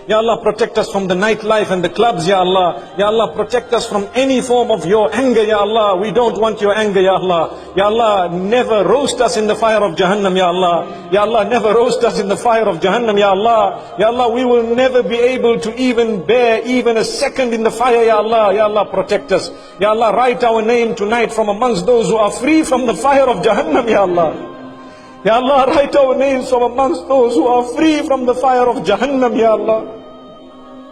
Ya Allah, protect us from the nightlife and the clubs, Ya Allah. Ya Allah, protect us from any form of your anger, Ya Allah. We don't want your anger, Ya Allah. Ya Allah, never roast us in the fire of Jahannam, Ya Allah. Ya Allah, never roast us in the fire of Jahannam, Ya Allah. Ya Allah, we will never be able to even bear even a second in the fire, Ya Allah. Ya Allah, protect us. Ya Allah, write our name tonight from amongst those who are free from the fire of Jahannam, Ya Allah. Ya Allah, write our names from amongst those who are free from the fire of Jahannam, Ya Allah.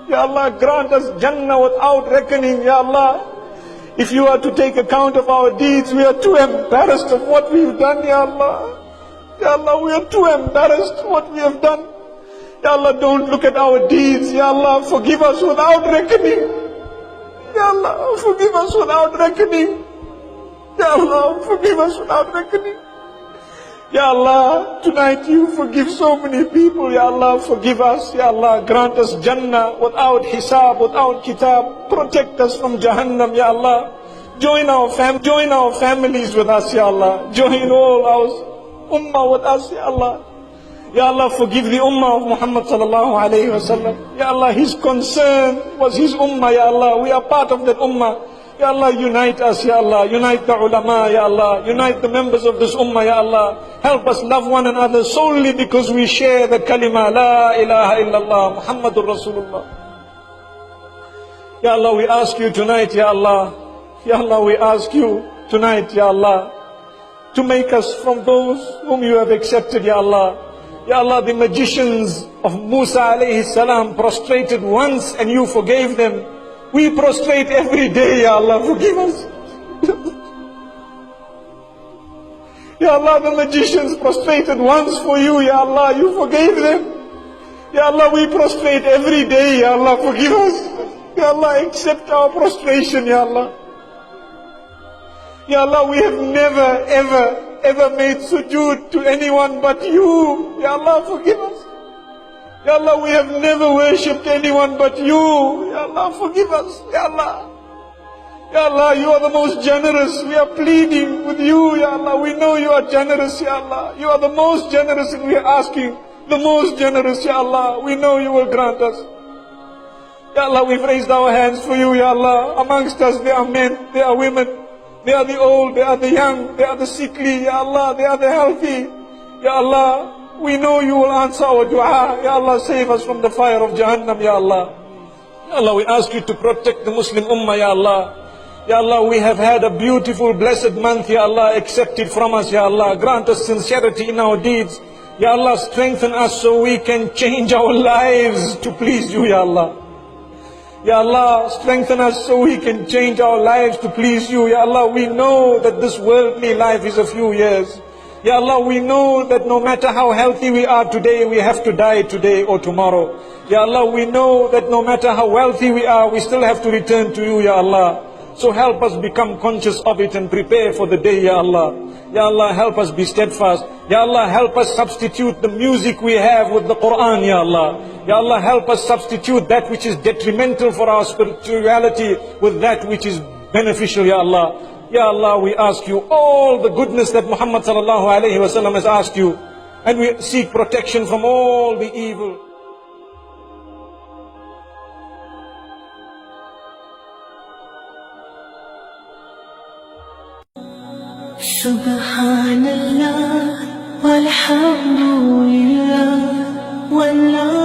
Ya Allah, grant us Jannah without reckoning, Ya Allah. If you are to take account of our deeds, we are too embarrassed of what we've done, Ya Allah. Ya Allah, we are too embarrassed what we have done. Ya Allah, don't look at our deeds. Ya Allah, forgive us without reckoning. Ya Allah, forgive us without reckoning. Ya Allah, forgive us without reckoning. Ya Allah, tonight you forgive so many people. Ya Allah, forgive us. Ya Allah, grant us Jannah without hisab, without kitab. Protect us from Jahannam, Ya Allah. Join our families with us, Ya Allah. Join all our ummah with us, Ya Allah. Ya Allah, forgive the ummah of Muhammad sallallahu alayhi wa sallam. Ya Allah, his concern was his ummah, Ya Allah. We are part of that ummah. Ya Allah, unite us, Ya Allah. Unite the ulama, Ya Allah. Unite the members of this ummah, Ya Allah. Help us love one another solely because we share the kalima, La ilaha illallah, Muhammadur Rasulullah. Ya Allah, we ask you tonight, Ya Allah. Ya Allah, we ask you tonight, Ya Allah, to make us from those whom you have accepted, Ya Allah. Ya Allah, the magicians of Musa alayhi salam prostrated once and you forgave them. We prostrate every day, Ya Allah, forgive us. Ya Allah, the magicians prostrated once for you, Ya Allah, you forgave them. Ya Allah, we prostrate every day, Ya Allah, forgive us. Ya Allah, accept our prostration, Ya Allah. Ya Allah, we have never, ever made sujood to anyone but you. Ya Allah, forgive us. Ya Allah, we have never worshipped anyone but you. Ya Allah, forgive us. Ya Allah. Ya Allah, you are the most generous. We are pleading with you, Ya Allah. We know you are generous, Ya Allah. You are the most generous and we are asking the most generous, Ya Allah. We know you will grant us. Ya Allah, we've raised our hands for you, Ya Allah. Amongst us there are men, there are women, they are the old, they are the young, they are the sickly, Ya Allah, they are the healthy. Ya Allah, we know you will answer our dua. Ya Allah, save us from the fire of Jahannam, Ya Allah. Ya Allah, we ask you to protect the Muslim Ummah, Ya Allah. Ya Allah, we have had a beautiful, blessed month, Ya Allah. Accept it from us, Ya Allah. Grant us sincerity in our deeds. Ya Allah, strengthen us so we can change our lives to please you, Ya Allah. Ya Allah, strengthen us so we can change our lives to please you. Ya Allah, we know that this worldly life is a few years. Ya Allah, we know that no matter how healthy we are today, we have to die today or tomorrow. Ya Allah, we know that no matter how wealthy we are, we still have to return to you, Ya Allah. So help us become conscious of it and prepare for the day, Ya Allah. Ya Allah, help us be steadfast. Ya Allah, help us substitute the music we have with the Quran, Ya Allah. Ya Allah, help us substitute that which is detrimental for our spirituality with that which is beneficial, Ya Allah. Ya Allah, we ask you all the goodness that Muhammad sallallahu alayhi wa sallam has asked you, and we seek protection from all the evil. Subhanallah, walhamdulillah, wallah.